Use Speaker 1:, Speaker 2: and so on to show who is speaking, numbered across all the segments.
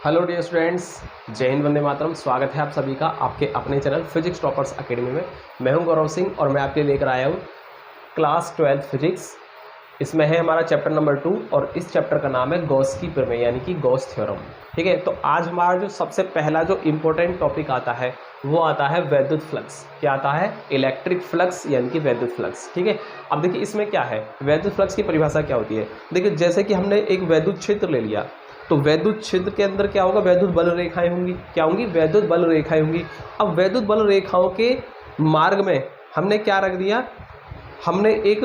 Speaker 1: Hello dear students, जय हिंद, वंदे मातरम। स्वागत है आप सभी का आपके अपने चैनल फिजिक्स टॉपर्स अकेडमी में। मैं हूं गौरव सिंह और मैं आपके लिए लेकर आया हूं क्लास 12 फिजिक्स। इसमें है हमारा चैप्टर नंबर 2 और इस चैप्टर का नाम है गॉस की प्रमेय यानी कि गॉस थ्योरम। ठीक है, तो आज हमारा जो सबसे पहला जो इम्पोर्टेंट टॉपिक आता है वो आता है वैद्युत फ्लक्स। क्या आता है? इलेक्ट्रिक फ्लक्स यानी कि वैद्युत फ्लक्स। ठीक है, अब देखिए इसमें क्या है, वैद्युत फ्लक्स की परिभाषा क्या होती है। देखिए जैसे कि हमने एक वैद्युत क्षेत्र ले लिया तो वैद्युत क्षेत्र के अंदर क्या होगा, वैद्युत बल रेखाएं होंगी। क्या होंगी? वैद्युत बल रेखाएं होंगी। अब वैद्युत बल रेखाओं के मार्ग में हमने क्या रख दिया, हमने एक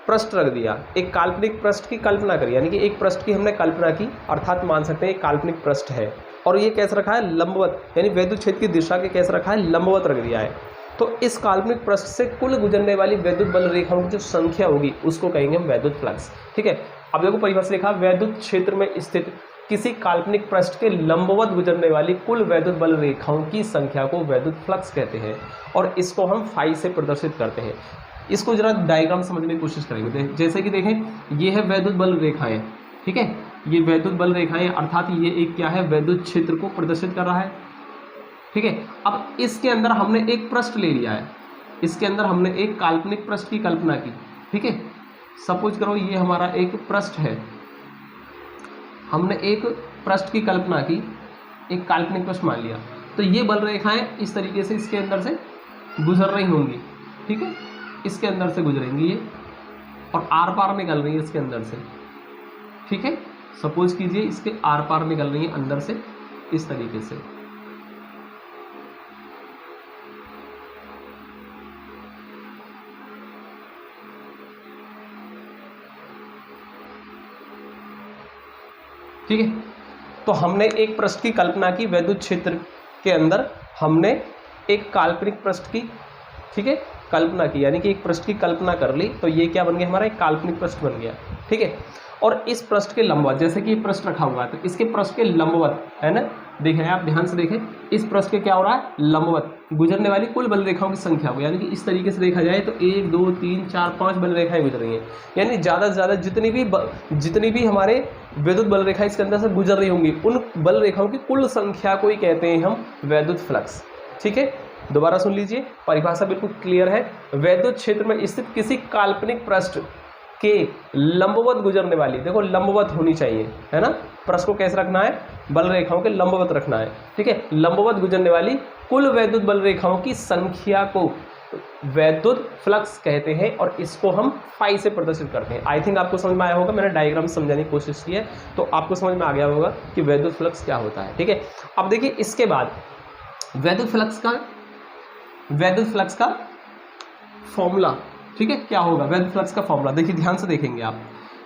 Speaker 1: पृष्ठ रख दिया, एक काल्पनिक पृष्ठ की कल्पना करी, यानी कि एक पृष्ठ की हमने कल्पना की, अर्थात मान सकते हैं एक काल्पनिक पृष्ठ है और ये कैसे रखा है, लंबवत, यानी वैद्युत क्षेत्र की दिशा के कैसे रखा है, लंबवत रख दिया है। तो इस काल्पनिक पृष्ठ से कुल गुजरने वाली वैद्युत बल रेखाओं की जो संख्या होगी उसको कहेंगे हम वैद्युत फ्लक्स। ठीक है, अब देखो परिभाषा लिखा, वैद्युत क्षेत्र में स्थित किसी काल्पनिक पृष्ठ के लंबवत गुजरने वाली कुल वैद्युत बल रेखाओं की संख्या को वैद्युत फ्लक्स कहते हैं और इसको हम फाई से प्रदर्शित करते हैं। इसको जरा डायग्राम समझने की कोशिश करेंगे। जैसे कि देखें, ये है वैद्युत बल रेखाएं। ठीक है, ये वैद्युत बल रेखाएं अर्थात ये एक क्या है, वैद्युत क्षेत्र को प्रदर्शित कर रहा है। ठीक है, अब इसके अंदर हमने एक पृष्ठ ले लिया है, इसके अंदर हमने एक काल्पनिक पृष्ठ की कल्पना की। ठीक है, सपोज करो ये हमारा एक पृष्ठ है, हमने एक पृष्ठ की कल्पना की, एक काल्पनिक पृष्ठ मान लिया, तो ये बल रेखाएं इस तरीके से इसके अंदर से गुजर रही होंगी। ठीक है, इसके अंदर से गुजरेंगी ये और आर पार निकल रही है इसके अंदर से। ठीक है, सपोज कीजिए इसके आर पार निकल रही है अंदर से इस तरीके से। ठीक है, तो हमने एक पृष्ठ की कल्पना की, वैद्युत क्षेत्र के अंदर हमने एक काल्पनिक पृष्ठ की, ठीक है, कल्पना की, यानी कि एक पृष्ठ की कल्पना कर ली, तो ये क्या बन गया, हमारा एक काल्पनिक पृष्ठ बन गया। ठीक है, और इस पृष्ठ के लंबवत, जैसे कि ये पृष्ठ रखा हुआ है तो इसके पृष्ठ के लंबवत है ना, देखें आप ध्यान से देखें, इस पृष्ठ के क्या हो रहा है, लंबवत गुजरने वाली कुल बल रेखाओं की संख्या हो, यानी कि इस तरीके से देखा जाए तो 1 2 3 4 5 बल रेखाएं गुजर रही हैं, यानी ज़्यादा से ज़्यादा जितनी भी हमारे वैद्युत बल रेखा इसके अंदर से गुजर रही होंगी उन बल रेखाओं की कुल संख्या को ही कहते हैं हम वैद्युत फ्लक्स। ठीक है, दोबारा सुन लीजिए, परिभाषा बिल्कुल क्लियर है। वैद्युत क्षेत्र में स्थित किसी काल्पनिक पृष्ठ के लंबवत गुजरने वाली, देखो लंबवत होनी चाहिए, है ना, पृष्ठ को कैसे रखना है, बल रेखाओं के लंबवत रखना है। ठीक है, लंबवत गुजरने वाली कुल वैद्युत बल रेखाओं की संख्या को वैद्युत फ्लक्स कहते हैं और इसको हम फाई से प्रदर्शित करते हैं। आई थिंक आपको समझ में आया होगा, मैंने डायग्राम समझाने की कोशिश की है तो आपको समझ में आ गया होगा कि वैद्युत फ्लक्स क्या होता है। ठीक है, अब देखिए इसके बाद वैद्युत फ्लक्स का फॉर्मूला, ठीक है, क्या होगा वैद्युत फ्लक्स का फॉर्मूला, देखिए ध्यान से देखेंगे आप।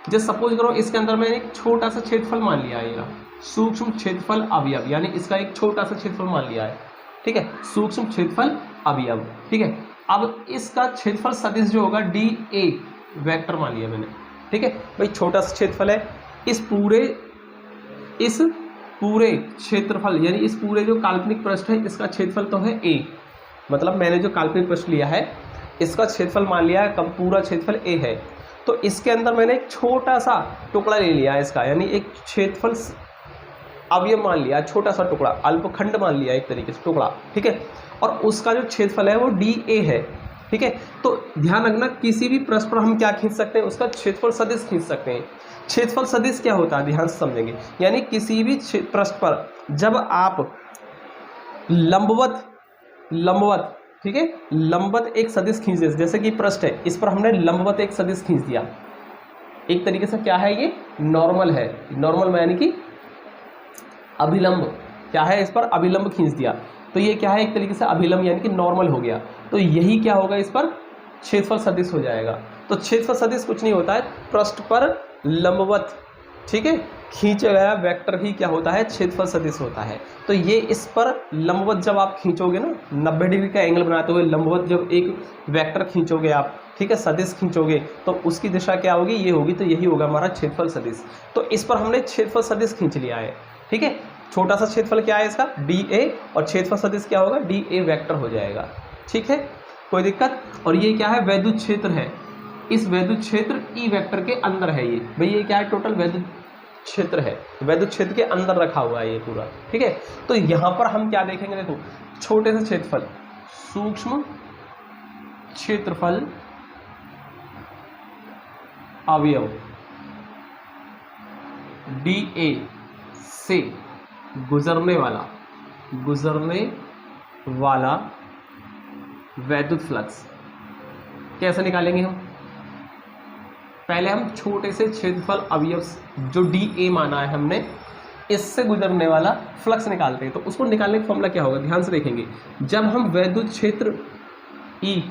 Speaker 1: जैसे सपोज करो इसके अंदर मैंने एक छोटा सा क्षेत्रफल मान लिया है, सूक्ष्म क्षेत्रफल अवयव, यानी इसका एक छोटा सा क्षेत्रफल मान लिया है। ठीक है, सूक्ष्म क्षेत्रफल अवयव। ठीक है, अब इसका क्षेत्रफल सदिश जो होगा DA वेक्टर मान लिया मैंने। ठीक है, भाई छोटा सा क्षेत्रफल है, इस पूरे क्षेत्रफल यानी इस पूरे जो काल्पनिक पृष्ठ है इसका क्षेत्रफल तो है A, मतलब मैंने जो काल्पनिक पृष्ठ लिया है इसका क्षेत्रफल मान लिया है, कम पूरा क्षेत्रफल A है, तो इसके अंदर मैंने एक छोटा सा टुकड़ा ले लिया है इसका, यानी एक क्षेत्रफल अवयव मान लिया, छोटा सा टुकड़ा, अल्पखंड मान लिया एक तरीके से टुकड़ा। ठीक है, और उसका जो क्षेत्रफल है वो DA है। ठीक है, तो ध्यान रखना किसी भी पृष्ठ पर हम क्या खींच सकते हैं, उसका क्षेत्रफल सदिश खींच सकते हैं। क्षेत्रफल सदिश क्या होता है, ध्यान से समझेंगे, यानी किसी भी पृष्ठ पर जब आप लंबवत, ठीक है, लंबवत एक सदिश खींच दे, जैसे कि पृष्ठ है इस पर हमने लंबवत एक सदिश खींच दिया, एक तरीके से क्या है ये नॉर्मल है, नॉर्मल में यानी कि अभिलंब, क्या है इस पर अभिलंब खींच दिया, तो ये क्या है एक तरीके से अभिलंब यानी कि नॉर्मल हो गया, तो यही क्या होगा इस पर क्षेत्रफल सदिश हो जाएगा। तो क्षेत्रफल सदिश कुछ नहीं होता है, पृष्ठ पर लंबवत, ठीक है, खींचा गया वेक्टर ही क्या होता है, क्षेत्रफल सदिश होता है। तो ये इस पर लंबवत जब आप खींचोगे ना, 90 डिग्री का एंगल बनाते हुए लंबवत जब एक वेक्टर खींचोगे आप, ठीक है, सदिश खींचोगे तो उसकी दिशा क्या होगी, ये होगी, तो यही होगा हमारा क्षेत्रफल सदिश। तो इस पर हमने क्षेत्रफल सदिश खींच लिया है। ठीक है, छोटा सा क्षेत्रफल क्या है इसका DA और क्षेत्रफल सदिश क्या होगा DA वेक्टर हो जाएगा। ठीक है, कोई दिक्कत। और ये क्या है, वैद्युत क्षेत्र है, इस वैद्युत क्षेत्र E वेक्टर के अंदर है ये, भाई ये क्या है, टोटल वैद्युत क्षेत्र है, वैद्युत क्षेत्र के अंदर रखा हुआ है ये पूरा, ठीक है। तो यहां पर हम क्या देखेंगे, देखो छोटे से क्षेत्रफल, सूक्ष्म क्षेत्रफल अवयव dA से गुजरने वाला वैद्युत फ्लक्स कैसे निकालेंगे हम। पहले हम छोटे से क्षेत्रफल अवयव जो dA माना है हमने, इससे गुजरने वाला फ्लक्स निकालते हैं। तो उसको निकालने का फॉर्मूला क्या होगा, ध्यान से देखेंगे। जब हम वैद्युत क्षेत्र E,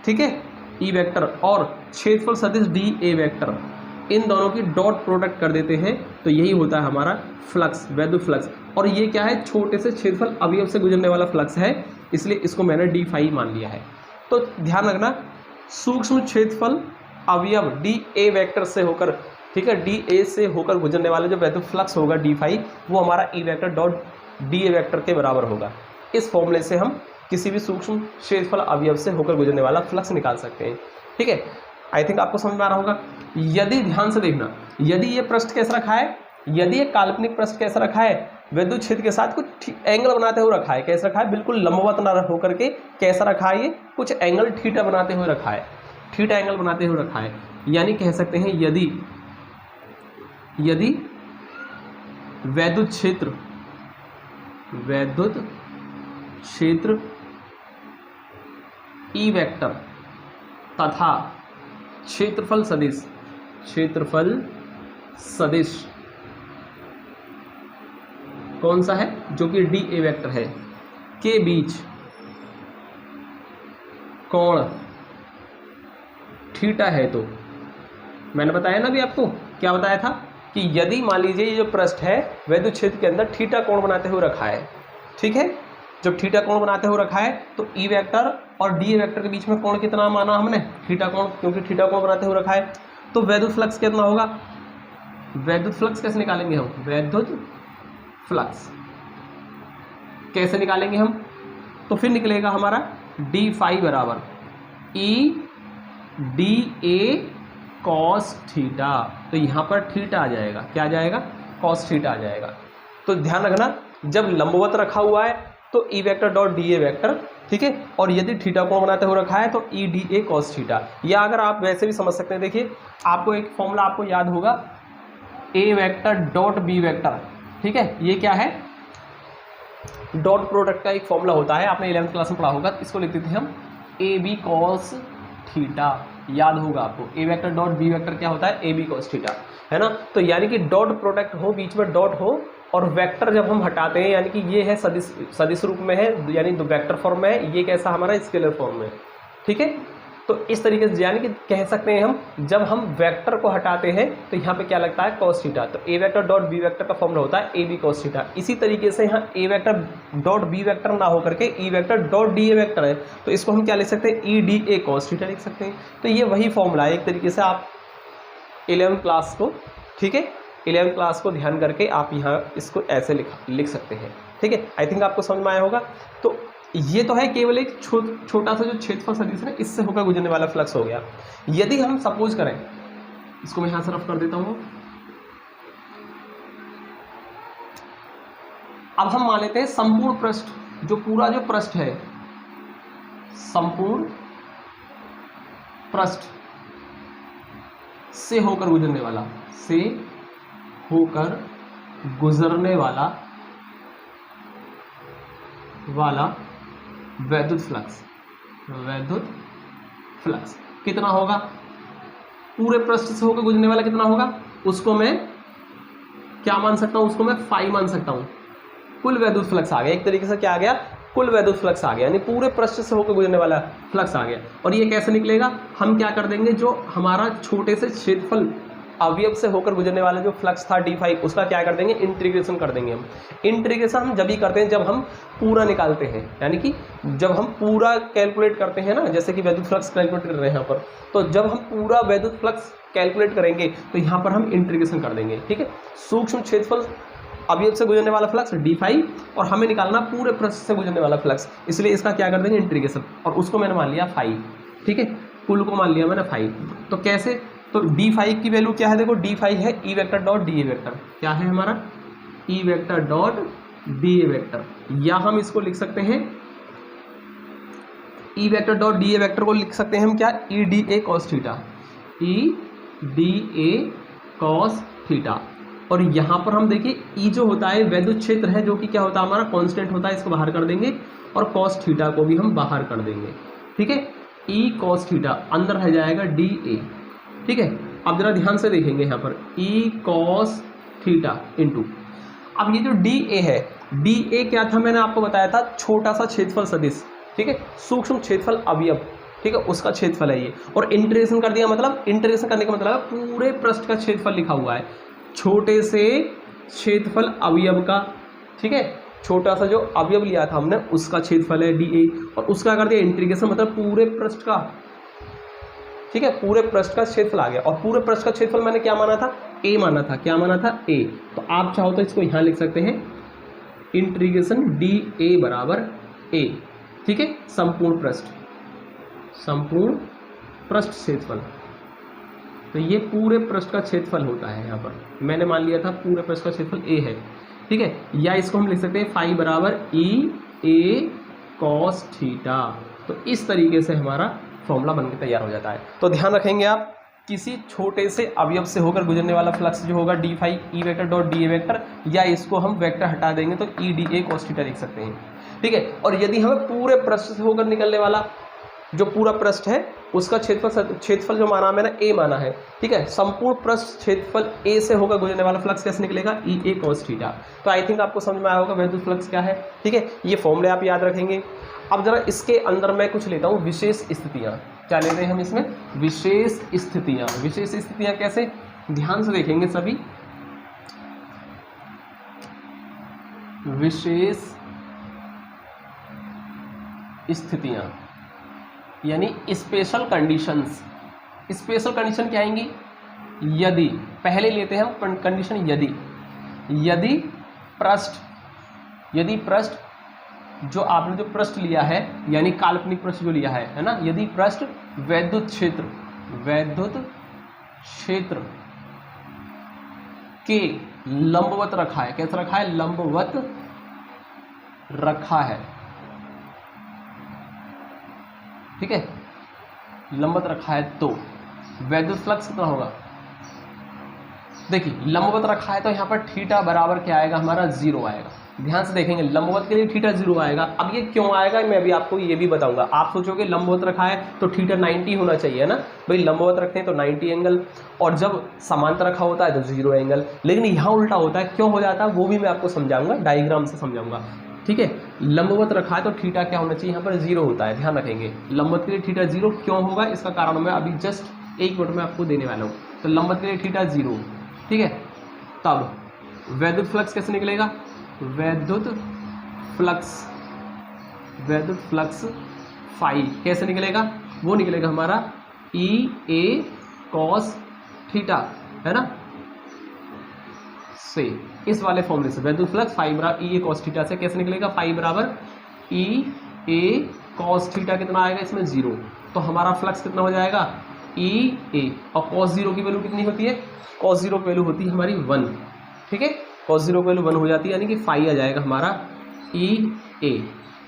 Speaker 1: ठीक है, E वेक्टर और क्षेत्रफल सदिश dA वेक्टर, इन दोनों की डॉट प्रोडक्ट कर देते हैं तो यही होता है हमारा फ्लक्स, वैद्युत फ्लक्स। और ये क्या है, छोटे से क्षेत्रफल अवयव से गुजरने वाला फ्लक्स है, इसलिए इसको मैंने d फाई मान लिया है। तो ध्यान रखना, सूक्ष्म क्षेत्रफल अवयव dA वेक्टर से होकर, ठीक है, dA से होकर गुजरने वाला जो वैद्युत फ्लक्स होगा d फाई, वो हमारा E vector dot dA vector के बराबर होगा। इस फॉर्मूले से हम किसी भी सूक्ष्म क्षेत्रफल अवयव से होकर गुजरने वाला फ्लक्स निकाल सकते हैं, ठीक है। आई थिंक आपको समझ में आ रहा होगा। यदि ध्यान से देखना, यदि ये पृष्ठ कैसा रखा है, यदि ये काल्पनिक पृष्ठ कैसा रखा है, वैद्युत क्षेत्र के साथ कुछ एंगल बनाते हुए रखा है, कैसा रखा है, बिल्कुल लंबवत ना होकर के कैसा रखा है, ये कुछ एंगल थीटा बनाते हुए रखा है, थीटा एंगल बनाते हुए रखा है। यानी कह सकते हैं यदि वैद्युत क्षेत्र E वेक्टर तथा क्षेत्रफल सदिश कौन सा है, जो कि dA वेक्टर है, के बीच कोण थीटा है। तो मैंने बताया ना अभी आपको, क्या बताया था कि यदि मान लीजिए ये जो पृष्ठ है वैद्युत क्षेत्र के अंदर थीटा कोण बनाते हुए रखा है, ठीक है, जब थीटा कोण बनाते हुए रखा है तो E वेक्टर और dA वेक्टर के बीच में कोण कितना माना हमने, थीटा कोण, क्योंकि थीटा कोण बनाते हुए रखा है। तो वैद्युत फ्लक्स कितना होगा, वैद्युत फ्लक्स कैसे निकालेंगे हम, वैद्युत फ्लक्स कैसे निकालेंगे हम, तो फिर निकलेगा हमारा d फाई बराबर E dA cos थीटा। तो यहाँ पर थीटा आ जाएगा, क्या आ जाएगा, cos थीटा आ जाएगा। तो ध्यान रखना, जब लंबवत रखा हुआ है तो E vector dot dA vector, ठीक है, और यदि थीटा कोण बनाते हुए रखा है तो E dA cos थीटा। या अगर आप वैसे भी समझ सकते हैं, देखिए आपको एक फॉर्मूला आपको याद होगा, A vector dot B vector, ठीक है, ये क्या है, डॉट प्रोडक्ट का एक फॉर्मूला होता है, आपने 11th क्लास में पढ़ा होगा। इसको लिखते थे हम AB cos थीटा, याद होगा आपको। A vector dot B vector क्या होता है, AB cos थीटा, है ना। तो यानी कि डॉट प्रोडक्ट हो, बीच में डॉट हो, और वेक्टर जब हम हटाते हैं, यानी कि ये है सदिश रूप में है, यानी तो वेक्टर फॉर्म में है, ये कैसा हमारा स्केलर फॉर्म में, ठीक है। तो इस तरीके से यानी कि कह सकते हैं हम, जब हम वेक्टर को हटाते हैं तो यहाँ पे क्या लगता है, cos थीटा। तो A vector dot B vector का फॉर्मूला होता है AB cos थीटा। इसी तरीके से यहाँ A vector dot B vector ना होकर के E vector dot DA vector है, तो इसको हम क्या लिख सकते हैं, E dA cos थीटा लिख सकते हैं। तो ये वही फॉर्मूला है, एक तरीके से आप 11th क्लास को, ठीक है, 11th क्लास को ध्यान करके आप यहाँ इसको ऐसे लिख सकते हैं, ठीक है। आई थिंक आपको समझ में आया होगा। तो ये तो है केवल एक छोटा सा जो क्षेत्रफल सदिश है, इससे होकर गुजरने वाला फ्लक्स हो गया। यदि हम सपोज करें, इसको मैं यहाँ से रफ कर देता हूँ, अब हम मान लेते हैं संपूर्ण पृष्ठ, जो पूरा जो पृष्ठ है, संपूर्ण पृष्ठ से होकर गुजरने वाला, से होकर गुजरने वाला वैद्युत फ्लक्स कितना होगा, पूरे पृष्ठ से होकर गुजरने वाला कितना होगा, उसको मैं क्या मान सकता हूं, उसको मैं फाई मान सकता हूं। कुल वैद्युत फ्लक्स आ गया, एक तरीके से क्या आ गया, कुल वैद्युत फ्लक्स आ गया, यानी पूरे पृष्ठ से होकर गुजरने वाला फ्लक्स आ गया। और ये कैसे निकलेगा, हम क्या कर देंगे, जो हमारा छोटे से क्षेत्रफल अवयव से होकर गुजरने वाला जो फ्लक्स था d फाई, उसका क्या कर देंगे, इंटीग्रेशन कर देंगे। हम इंटीग्रेशन हम जब ही करते हैं जब हम पूरा निकालते हैं, यानी कि जब हम पूरा कैलकुलेट करते हैं ना, जैसे कि वैद्युत फ्लक्स कैलकुलेट कर रहे हैं यहाँ पर, तो जब हम पूरा वैद्युत फ्लक्स कैलकुलेट करेंगे तो यहाँ पर हम इंटीग्रेशन कर देंगे, ठीक है। सूक्ष्म क्षेत्रफल अवयव से गुजरने वाला फ्लक्स d फाई, और हमें निकालना पूरे पृष्ठ से गुजरने वाला फ्लक्स, इसलिए इसका क्या कर देंगे, इंटीग्रेशन, और उसको मैंने मान लिया फाई, ठीक है, कुल को मान लिया मैंने फाई। तो कैसे, तो डी फाई की वैल्यू क्या है, देखो डी फाई है ई vector dot D A vector, क्या है हमारा ई vector dot D A vector, या हम इसको लिख सकते हैं ई vector dot D A vector को लिख सकते हैं हम क्या, ई D A cos theta, E D A cos theta. और यहाँ पर हम देखिए ई जो होता है वैद्युत क्षेत्र है, जो कि क्या होता है हमारा कांस्टेंट होता है, इसको बाहर कर देंगे और कॉस थीटा को भी हम बाहर कर देंगे, ठीक है। ई कॉस थीटा अंदर रह जाएगा डी ए, ठीक है। अब जरा ध्यान से देखेंगे यहाँ पर ई कॉस थीटा इंटू, अब ये जो डी ए है, डी ए क्या था मैंने आपको बताया था, छोटा सा क्षेत्रफल सदिश, ठीक है, सूक्ष्म क्षेत्रफल अवयव, ठीक है, उसका क्षेत्रफल है ये। और इंटीग्रेशन कर दिया, मतलब इंटीग्रेशन करने का मतलब पूरे पृष्ठ का क्षेत्रफल लिखा हुआ है, छोटे से क्षेत्रफल अवयव का, ठीक है, छोटा सा जो अवयव लिया था हमने उसका क्षेत्रफल है डी ए, और उसका कर दिया इंटीग्रेशन, मतलब पूरे पृष्ठ का, ठीक है, पूरे पृष्ठ का क्षेत्रफल आ गया। और पूरे पृष्ठ का क्षेत्रफल मैंने क्या माना था, ए माना था, क्या माना था, ए। तो आप चाहो तो इसको यहाँ लिख सकते हैं इंटीग्रेशन डी ए बराबर ए, ठीक है, संपूर्ण पृष्ठ क्षेत्रफल। तो ये पूरे पृष्ठ का क्षेत्रफल होता है, यहाँ पर मैंने मान लिया था पूरे पृष्ठ का क्षेत्रफल ए है, ठीक है। या इसको हम लिख सकते हैं फाई बराबर ई ए कॉस थीटा। तो इस तरीके से हमारा फॉर्मूला बनकर तैयार हो जाता है। तो ध्यान रखेंगे आप, किसी छोटे से अवयव से होकर गुजरने वाला फ्लक्स जो होगा D phi E vector dot D A vector, या इसको हम वेक्टर हटा देंगे तो E D A cos theta लिख सकते हैं, ठीक है। और यदि हमें पूरे पृष्ठ से होकर निकलने वाला जो पूरा पृष्ठ है उसका क्षेत्रफल जो माना मैंने ए माना है, ठीक है, संपूर्ण पृष्ठ क्षेत्रफल ए से होकर गुजरने वाला फ्लक्स कैसे निकलेगा, ई ए कॉस थीटा। तो आई थिंक आपको समझ में आया होगा वैद्युत फ्लक्स क्या है, ठीक है। ये फॉर्मूले आप याद रखेंगे। अब जरा इसके अंदर मैं कुछ लेता हूँ विशेष स्थितियाँ, क्या लेते हैं हम इसमें, विशेष स्थितियाँ। विशेष स्थितियाँ कैसे, ध्यान से देखेंगे सभी, विशेष स्थितियाँ यानी स्पेशल कंडीशंस। स्पेशल कंडीशन क्या आएंगी, यदि, पहले लेते हैं हम कंडीशन यदि पृष्ठ जो आपने जो पृष्ठ लिया है यानी काल्पनिक पृष्ठ जो लिया है ना, यदि पृष्ठ वैद्युत क्षेत्र के लंबवत रखा है, कैसे रखा है, लंबवत रखा है, ठीक है, लंबवत रखा है, तो वैद्युत फ्लक्स कितना होगा। देखिए लंबवत रखा है तो यहाँ पर थीटा बराबर क्या आएगा हमारा, 0 आएगा। ध्यान से देखेंगे लंबवत के लिए थीटा 0 आएगा। अब ये क्यों आएगा मैं अभी आपको ये भी बताऊंगा। आप सोचोगे लंबवत रखा है तो थीटा 90 होना चाहिए ना, भाई लंबवत रखते हैं तो 90 एंगल, और जब समांतर रखा होता है तो 0 एंगल। लेकिन यहाँ उल्टा होता है, क्यों हो जाता है वो भी मैं आपको समझाऊंगा, डायग्राम से समझाऊंगा, ठीक है। लंबवत रखा है तो थीटा क्या होना चाहिए, यहाँ पर 0 होता है। ध्यान रखेंगे लंबवत के लिए थीटा 0 क्यों होगा, इसका कारण मैं अभी जस्ट 1 मिनट में आपको देने वाला हूँ। तो लंबवत के लिए थीटा 0, ठीक है। तब वैद्युत फ्लक्स कैसे निकलेगा, वैद्युत फ्लक्स फाई कैसे निकलेगा, वो निकलेगा हमारा ई ए कॉस थीटा, है ना, से इस वाले फॉर्मूले से वैद्युत फ्लक्स फाई बराबर ई ए कॉस थीटा से कैसे निकलेगा, फाई बराबर ई ए कॉस थीटा कितना आएगा इसमें 0, तो हमारा फ्लक्स कितना हो जाएगा ई ए, और कॉस 0 की वैल्यू कितनी होती है, कॉस 0 की वैल्यू होती है हमारी 1, ठीक है, कॉस 0 की वैल्यू 1 हो जाती है, यानी कि फाई आ जाएगा हमारा ई ए,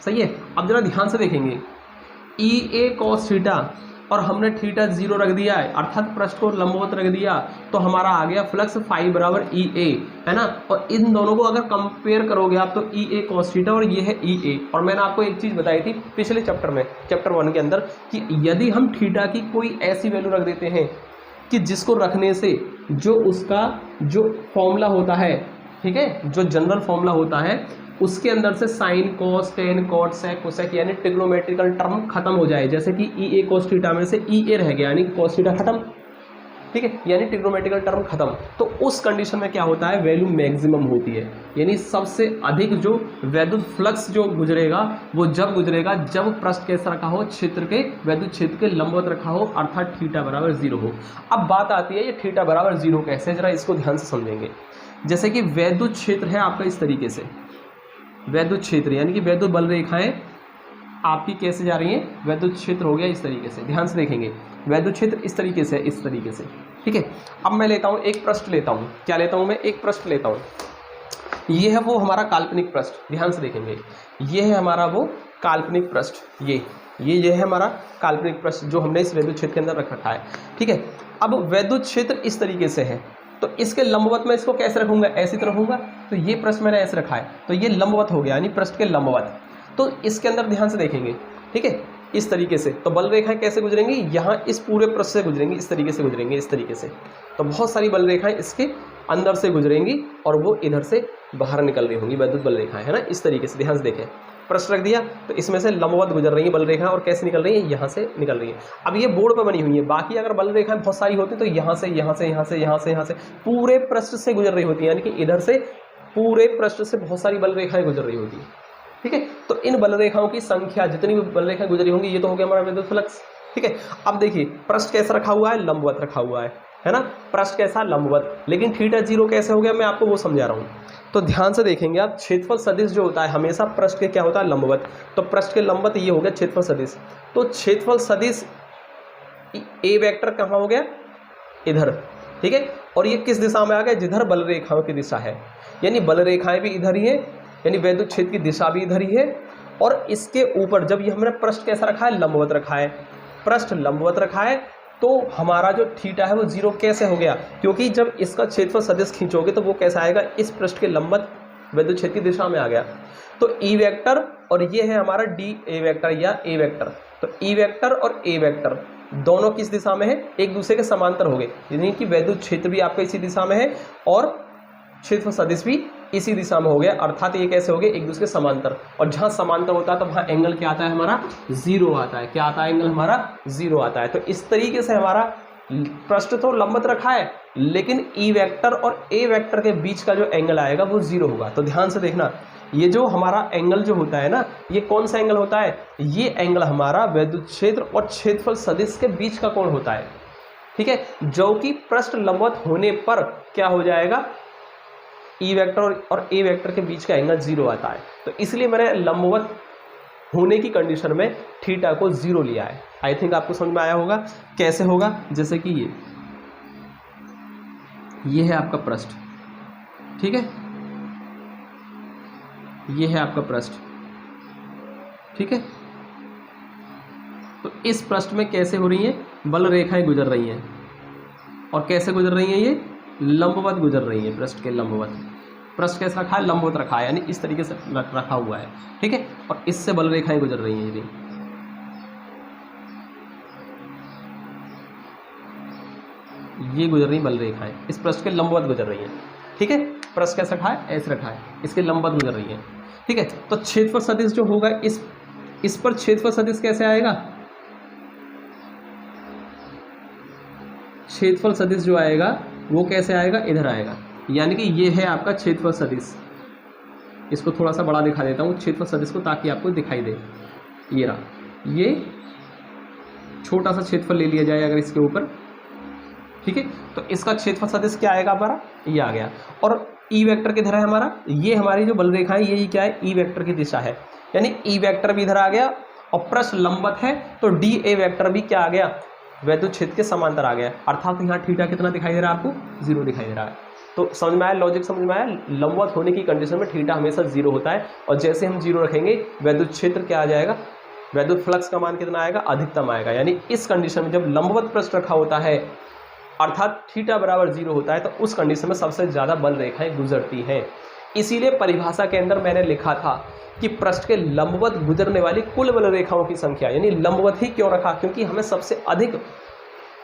Speaker 1: सही है। अब जरा ध्यान से देखेंगे ई ए कॉस थीटा और हमने थीटा 0 रख दिया है, अर्थात पृष्ठ को लंबवत रख दिया, तो हमारा आ गया फ्लक्स फाई बराबर ई ए, है ना। और इन दोनों को अगर कंपेयर करोगे आप तो ई ए कॉस थीटा और ये है ई ए। और मैंने आपको एक चीज़ बताई थी पिछले चैप्टर में, चैप्टर 1 के अंदर, कि यदि हम थीटा की कोई ऐसी वैल्यू रख देते हैं कि जिसको रखने से जो उसका जो फॉर्मूला होता है, ठीक है, जो जनरल फॉर्मूला होता है उसके अंदर से sine cos tan cot sec cosec यानी ट्रिग्नोमेट्रिकल टर्म खत्म हो जाए, जैसे कि ई ए कॉस थीटा में से ई ए रह गया यानी कॉस थीटा खत्म, ठीक है, यानी ट्रिग्नोमेट्रिकल टर्म खत्म। तो उस कंडीशन में क्या होता है, वैल्यू मैक्सिमम होती है, यानी सबसे अधिक जो वैद्युत फ्लक्स जो गुजरेगा वो जब गुजरेगा जब पृष्ठ कैसा रखा हो, क्षेत्र के वैद्युत क्षेत्र के लंबवत रखा हो, अर्थात थीटा बराबर 0 हो। अब बात आती है ये थीटा बराबर 0 कैसे, जरा इसको ध्यान से समझेंगे। जैसे कि वैद्युत क्षेत्र है आपका इस तरीके से, वैद्युत क्षेत्र यानी कि वैद्युत बल रेखाएं आपकी कैसे जा रही हैं, वैद्युत क्षेत्र हो गया इस तरीके से, ध्यान से देखेंगे वैद्युत क्षेत्र इस तरीके से, इस तरीके से, ठीक है, अब मैं लेता हूँ एक पृष्ठ लेता हूँ, क्या लेता हूँ मैं, एक पृष्ठ लेता हूँ। ये है वो हमारा काल्पनिक पृष्ठ, ध्यान से देखेंगे, ये है हमारा वो काल्पनिक पृष्ठ, ये है हमारा काल्पनिक पृष्ठ जो हमने इस वैद्युत क्षेत्र के अंदर रख रखा है। ठीक है, अब वैद्युत क्षेत्र इस तरीके से है, तो इसके लंबवत में इसको कैसे रखूंगा, ऐसी तरह रखूंगा, तो ये पृष्ठ मैंने ऐसे रखा है, तो ये लंबवत हो गया, यानी पृष्ठ के लंबवत। तो इसके अंदर ध्यान से देखेंगे, ठीक है, इस तरीके से, तो बल रेखाएं कैसे गुजरेंगी, यहाँ इस पूरे पृष्ठ से गुजरेंगी, इस तरीके से गुजरेंगी, इस तरीके से। तो बहुत सारी बल रेखाएं इसके अंदर से गुजरेंगी और वो इधर से बाहर निकल रही होंगी, वैद्युत बल रेखाएं, है ना, इस तरीके से। ध्यान से देखें, पृष्ठ रख दिया, तो इसमें से लंबवत गुजर रही है बल रेखाएं, और कैसे निकल रही है, यहाँ से निकल रही है। अब ये बोर्ड पर बनी हुई है, बाकी अगर बल रेखाएं बहुत सारी होती तो यहाँ से यहाँ से यहाँ से यहाँ से यहाँ से पूरे पृष्ठ से गुजर रही होती है, यानी कि इधर से पूरे पृष्ठ से बहुत सारी बल रेखाएं गुजर रही होती है। ठीक है, तो इन बल रेखाओं की संख्या, जितनी भी बल रेखाएं गुजरी होंगी, ये तो हो गया हमारा विद्युत फ्लक्स। ठीक है, अब देखिए पृष्ठ कैसा रखा हुआ है, लंबवत रखा हुआ है ना, पृष्ठ कैसा, लंबवत, लेकिन थीटा जीरो कैसे हो गया, मैं आपको वो समझा रहा हूँ। तो ध्यान से देखेंगे आप, क्षेत्रफल सदिश जो होता है हमेशा पृष्ठ के क्या होता है, लंबवत, तो पृष्ठ के लंबवत ये हो गया क्षेत्रफल सदिश। तो क्षेत्रफल सदिश ए वेक्टर कहाँ हो गया, इधर। ठीक है, और ये किस दिशा में आ गया, जिधर बल रेखाओं की दिशा है, यानी बल रेखाएं भी इधर ही है, यानी वैद्युत क्षेत्र की दिशा भी इधर ही है। और इसके ऊपर जब ये हमने पृष्ठ कैसा रखा है, लंबवत रखा है, पृष्ठ लंबवत रखा है, तो हमारा जो थीटा है वो जीरो कैसे हो गया, क्योंकि जब इसका क्षेत्रफल सदिश खींचोगे तो वो कैसा आएगा, इस पृष्ठ के लंबवत वैद्युत क्षेत्र की दिशा में आ गया। तो ई वेक्टर और ये है हमारा डी ए वेक्टर या ए वेक्टर, तो ई वेक्टर और ए वेक्टर दोनों किस दिशा में है, एक दूसरे के समांतर हो गए, यानी कि वैद्युत क्षेत्र भी आपका इसी दिशा में है और क्षेत्रफल सदिश भी इसी दिशा में हो गया, अर्थात ये कैसे हो गए, एक दूसरे के समांतर। और जहां समांतर होता है तो वहां एंगल क्या आता है, हमारा जीरो आता है। क्या आता है, एंगल हमारा जीरो आता है। तो इस तरीके से हमारा पृष्ठ तो लंबवत रखा है, लेकिन ई वेक्टर और ए वेक्टर के बीच का जो एंगल आएगा वो जीरो होगा। तो ध्यान से देखना, ये जो हमारा एंगल जो होता है ना, ये कौन सा एंगल होता है, ये एंगल हमारा वैद्युत क्षेत्र और क्षेत्रफल सदिश के बीच का कोण होता है। ठीक है, जो कि पृष्ठ लंबवत होने पर क्या हो जाएगा, ई वेक्टर और ए वेक्टर के बीच का एंगल जीरो आता है। तो इसलिए मैंने लंबवत होने की कंडीशन में थीटा को जीरो लिया है। आई थिंक आपको समझ में आया होगा कैसे होगा। जैसे कि ये है आपका पृष्ठ, ठीक है, ये है आपका पृष्ठ, ठीक है, तो इस पृष्ठ में कैसे हो रही हैं, बल रेखाएं गुजर रही हैं, और कैसे गुजर रही हैं, ये लंबवत गुजर रही है, पृष्ठ के लंबवत। पृष्ठ कैसे रखा है, लंबवत रखा है, यानी इस तरीके से रखा हुआ है। ठीक है, और इससे बल रेखाएं गुजर रही हैं, ये गुजर रही बल रेखाएं, इस पृष्ठ के लंबवत गुजर रही हैं। ठीक है, पृष्ठ कैसे रखा है, ऐसे रखा है, इसके लंबवत गुजर रही है। ठीक है, तो क्षेत्रफल सदिश जो होगा, इस पर क्षेत्रफल सदिश कैसे आएगा, क्षेत्रफल सदिश जो आएगा वो कैसे आएगा, इधर आएगा, यानी कि ये है आपका क्षेत्रफल सदिश। इसको थोड़ा सा बड़ा दिखा देता हूँ क्षेत्रफल सदिश को, ताकि आपको दिखाई दे। ये रहा, ये छोटा सा क्षेत्रफल ले लिया जाए अगर इसके ऊपर। ठीक है, तो इसका क्षेत्रफल सदिश क्या आएगा हमारा, ये आ गया। और ई वेक्टर किधर है हमारा, ये हमारी जो बल रेखा है ये क्या है, ई वेक्टर की दिशा है, यानी ई वेक्टर भी इधर आ गया, और पृष्ठ लंबवत है तो डी ए वेक्टर भी क्या आ गया, वैद्युत क्षेत्र के समांतर आ गया। अर्थात यहाँ थीटा कितना दिखाई दे रहा है आपको, जीरो दिखाई दे रहा है। तो समझ में आया, लॉजिक समझ में आया। लंबवत होने की कंडीशन में थीटा हमेशा जीरो होता है, और जैसे हम जीरो रखेंगे वैद्युत क्षेत्र क्या आ जाएगा, वैद्युत फ्लक्स का मान कितना आएगा, अधिकतम आएगा। यानी इस कंडीशन में जब लंबवत पृष्ठ रखा होता है, अर्थात थीटा बराबर जीरो होता है, तो उस कंडीशन में सबसे ज़्यादा बल रेखाएं गुजरती हैं। इसीलिए परिभाषा के अंदर मैंने लिखा था कि पृष्ठ के लंबवत गुजरने वाली कुल बल रेखाओं की संख्या, यानी लंबवत ही क्यों रखा, क्योंकि हमें सबसे अधिक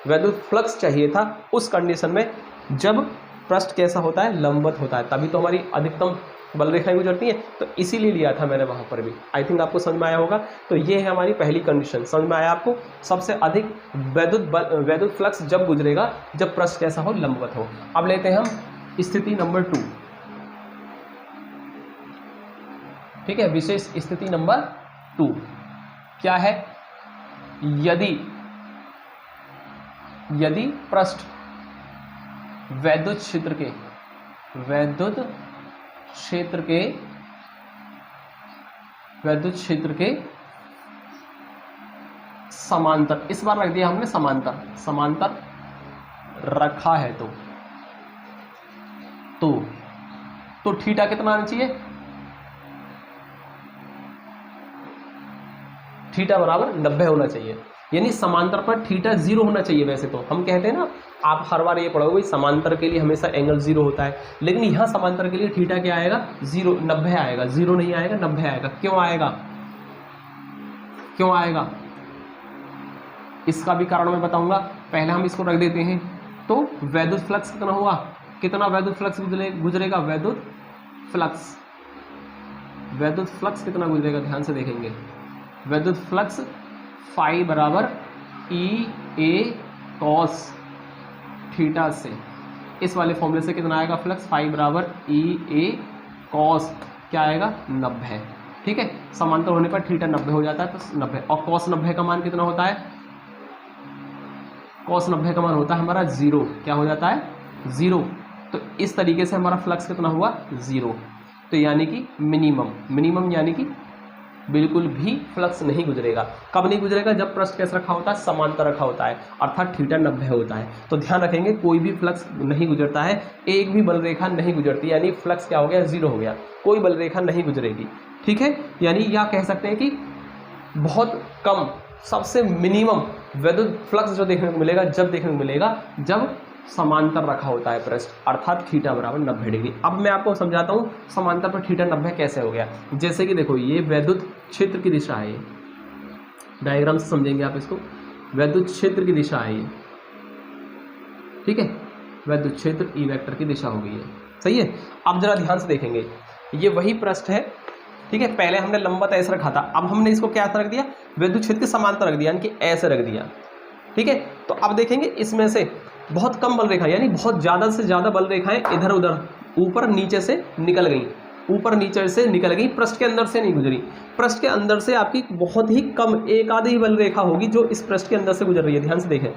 Speaker 1: वैद्युत फ्लक्स चाहिए था उस कंडीशन में जब पृष्ठ कैसा होता है, लंबवत होता है, तभी तो हमारी अधिकतम बल रेखाएं गुजरती हैं। तो इसीलिए लिया था मैंने वहाँ पर भी। आई थिंक आपको समझ में आया होगा। तो ये है हमारी पहली कंडीशन, समझ में आया आपको, सबसे अधिक वैद्युत फ्लक्स जब गुजरेगा जब पृष्ठ कैसा हो, लंबवत हो। अब लेते हैं हम स्थिति नंबर 2। ठीक है, विशेष स्थिति नंबर 2 क्या है, यदि पृष्ठ वैद्युत क्षेत्र के समांतर, इस बार रख दिया हमने समांतर रखा है तो थीटा कितना आना चाहिए, थीटा बराबर 90 होना चाहिए, यानी समांतर पर थीटा 0 होना चाहिए। वैसे तो हम कहते हैं ना, आप हर बार ये पढ़ोगे समांतर के लिए हमेशा एंगल 0 होता है, लेकिन यहाँ समांतर के लिए थीटा क्या आएगा, 90 आएगा, 0 नहीं आएगा, 90 आएगा। क्यों आएगा, क्यों आएगा, इसका भी कारण मैं बताऊंगा। पहले हम इसको रख देते हैं। तो वैद्युत फ्लक्स कितना हुआ, कितना वैद्युत फ्लक्स गुजरेगा, वैद्युत फ्लक्स कितना गुजरेगा, ध्यान से देखेंगे। वैद्युत फ्लक्स फाई बराबर ई ए कॉस थीटा से, इस वाले फॉर्मूले से कितना आएगा, फ्लक्स फाई बराबर ई ए कॉस क्या आएगा, 90। ठीक है, समांतर होने पर थीटा 90 हो जाता है, तो 90। और कॉस 90 का मान कितना होता है, कॉस 90 का मान होता है हमारा 0। क्या हो जाता है, 0। तो इस तरीके से हमारा फ्लक्स कितना हुआ, 0। तो यानी कि मिनिमम यानी कि बिल्कुल भी फ्लक्स नहीं गुजरेगा। कब नहीं गुजरेगा, जब पृष्ठ कैसे रखा होता है, समांतर रखा होता है, अर्थात थीटा 90 होता है। तो ध्यान रखेंगे, कोई भी फ्लक्स नहीं गुजरता है, एक भी बल रेखा नहीं गुजरती, यानी फ्लक्स क्या हो गया, 0 हो गया, कोई बल रेखा नहीं गुजरेगी। ठीक है, यानी यह कह सकते हैं कि बहुत कम, सबसे मिनिमम वैद्युत फ्लक्स जो देखने को मिलेगा, जब देखने को मिलेगा जब समांतर रखा होता है पृष्ठ, अर्थात थीटा बराबर 90 डिग्री। अब मैं आपको समझाता हूँ समांतर पर थीटा 90 कैसे हो गया। जैसे कि देखो, ये वैद्युत क्षेत्र की दिशा है, ये डायग्राम से समझेंगे आप इसको। वैद्युत क्षेत्र की दिशा है ये, ठीक है, वैद्युत क्षेत्र ई वेक्टर की दिशा हो गई है, सही है। अब जरा ध्यान से देखेंगे, ये वही पृष्ठ है, ठीक है। पहले हमने लंबवत ऐसे रखा था, अब हमने इसको क्या रख दिया, वैद्युत क्षेत्र के समांतर रख दिया, यानी कि ऐसे रख दिया। ठीक है, तो अब देखेंगे इसमें से बहुत कम बल रेखा, यानी बहुत ज़्यादा से ज़्यादा बल रेखाएं इधर उधर ऊपर नीचे से निकल गई, ऊपर नीचे से निकल गई, पृष्ठ के अंदर से नहीं गुजरी। पृष्ठ के अंदर से आपकी बहुत ही कम, एक आधी ही बल रेखा होगी जो इस पृष्ठ के अंदर से गुजर रही है। ध्यान से देखें,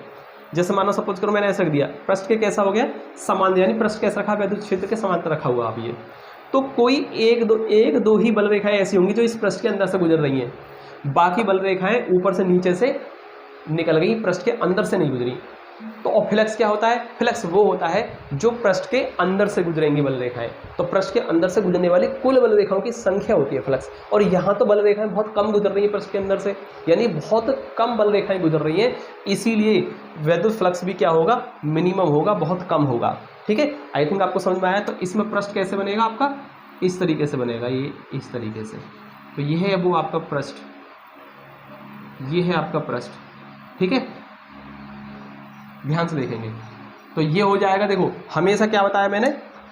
Speaker 1: जैसे मानो सपोज करो मैंने ऐसे रख दिया, पृष्ठ के कैसा हो गया, समान, यानी पृष्ठ कैसा रखा, वैद्युत क्षेत्र के समांतर रखा हुआ। अब ये तो कोई एक दो ही बल रेखाएं ऐसी होंगी जो इस पृष्ठ के अंदर से गुजर रही हैं, बाकी बल रेखाएं ऊपर से नीचे से निकल गई, पृष्ठ के अंदर से नहीं गुजरी। तो और फ्लक्स क्या होता है, फ्लक्स वो होता है जो पृष्ठ के अंदर से गुजरेंगी बल रेखाएं। तो पृष्ठ के अंदर से गुजरने वाली कुल बल रेखाओं की संख्या होती है फ्लक्स, और यहाँ तो बल रेखाएं बहुत कम गुजर रही है पृष्ठ के अंदर से, यानी बहुत कम बल रेखाएं गुजर रही हैं, इसीलिए वैद्युत फ्लक्स भी क्या होगा, मिनिमम होगा, बहुत कम होगा। ठीक है, आई थिंक आपको समझ में आया। तो इसमें पृष्ठ कैसे बनेगा आपका, इस तरीके से बनेगा, ये इस तरीके से। तो ये है वो आपका पृष्ठ, ये है आपका पृष्ठ, ठीक है, ध्यान से देखेंगे। तो ये हो जाएगा, देखो हमेशा क्या बताया मैंने,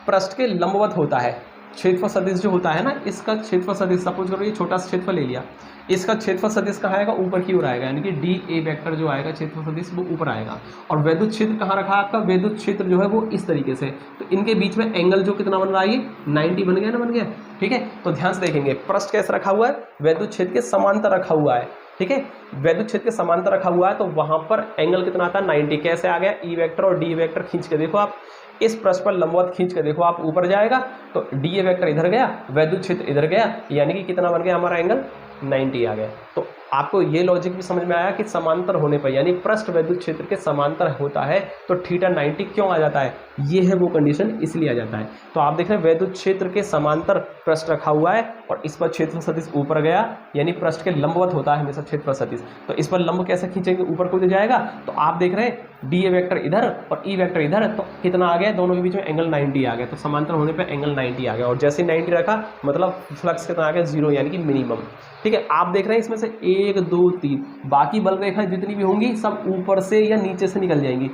Speaker 1: पृष्ठ के लंबवत होता है क्षेत्रफल सदिश जो होता है ना, इसका क्षेत्रफल सदिश, सपोज करो ये छोटा सा क्षेत्रफल ले लिया, इसका क्षेत्रफल सदिश कहाँ आएगा, ऊपर की ओर आएगा, यानी कि डी ए वेक्टर जो आएगा क्षेत्रफल सदिश वो ऊपर आएगा। और वैद्युत क्षेत्र कहाँ रखा है आपका, वैद्युत क्षेत्र जो है वो इस तरीके से, तो इनके बीच में एंगल जो कितना बन रहा है, ये 90 बन गया ना, बन गया। ठीक है, तो ध्यान से देखेंगे, पृष्ठ कैसे रखा हुआ है, वैद्युत क्षेत्र के समांतर रखा हुआ है। ठीक है, वैद्युत क्षेत्र के समांतर रखा हुआ है, तो वहां पर एंगल कितना आता है, 90। कैसे आ गया, ई वेक्टर और डी वेक्टर खींच के देखो आप, इस पृष्ठ पर लंबवत खींच के देखो आप, ऊपर जाएगा तो डी ए वेक्टर इधर गया, वैद्युत क्षेत्र इधर गया, यानी कि कितना बन गया हमारा एंगल, 90 आ गया। तो आपको ये लॉजिक भी समझ में आया कि समांतर होने पर, यानी पृष्ठ वैद्युत क्षेत्र के समांतर होता है तो थीटा 90 क्यों आ जाता है, ये है वो कंडीशन, इसलिए आ जाता है। तो आप देख रहे हैं वैद्युत क्षेत्र के समांतर पृष्ठ रखा हुआ है और इस पर क्षेत्रफल सदिश ऊपर गया, यानी पृष्ठ के लंबवत होता है हमेशा क्षेत्रफल सदिश। तो इस पर लंब कैसे खींचेंगे, ऊपर को जाएगा। तो आप देख रहे हैं डी ए वेक्टर इधर और ई वेक्टर इधर, तो कितना आ गया, दोनों के बीच में एंगल 90 आ गया। तो समांतर होने पर एंगल 90 आ गया, और जैसे 90 रखा मतलब फ्लक्स कितना आ गया, 0, यानी कि मिनिमम। ठीक है, आप देख रहे हैं इसमें से 1 2 3 बाकी बल रेखाएं जितनी भी होंगी सब ऊपर से या नीचे से निकल जाएंगी,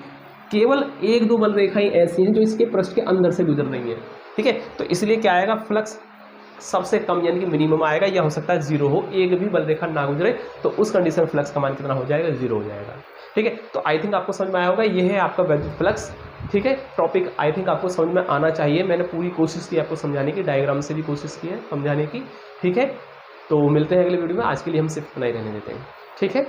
Speaker 1: केवल 1 2 बल रेखाएं ऐसी हैं जो इसके पृष्ठ के अंदर से गुजर रही हैं। ठीक है, तो इसलिए क्या आएगा, फ्लक्स सबसे कम यानी कि मिनिमम आएगा, या हो सकता है 0 हो, एक भी बल रेखा ना गुजरे, तो उस कंडीशन में फ्लक्स का मान कितना हो जाएगा, 0 हो जाएगा। ठीक है, तो आई थिंक आपको समझ में आया होगा, ये है आपका वैद्युत फ्लक्स। ठीक है, टॉपिक आई थिंक आपको समझ में आना चाहिए, मैंने पूरी कोशिश की आपको समझाने की, डायग्राम से भी कोशिश की है समझाने की। ठीक है, तो मिलते हैं अगले वीडियो में, आज के लिए हम सिर्फ इतना ही रहने देते हैं। ठीक है।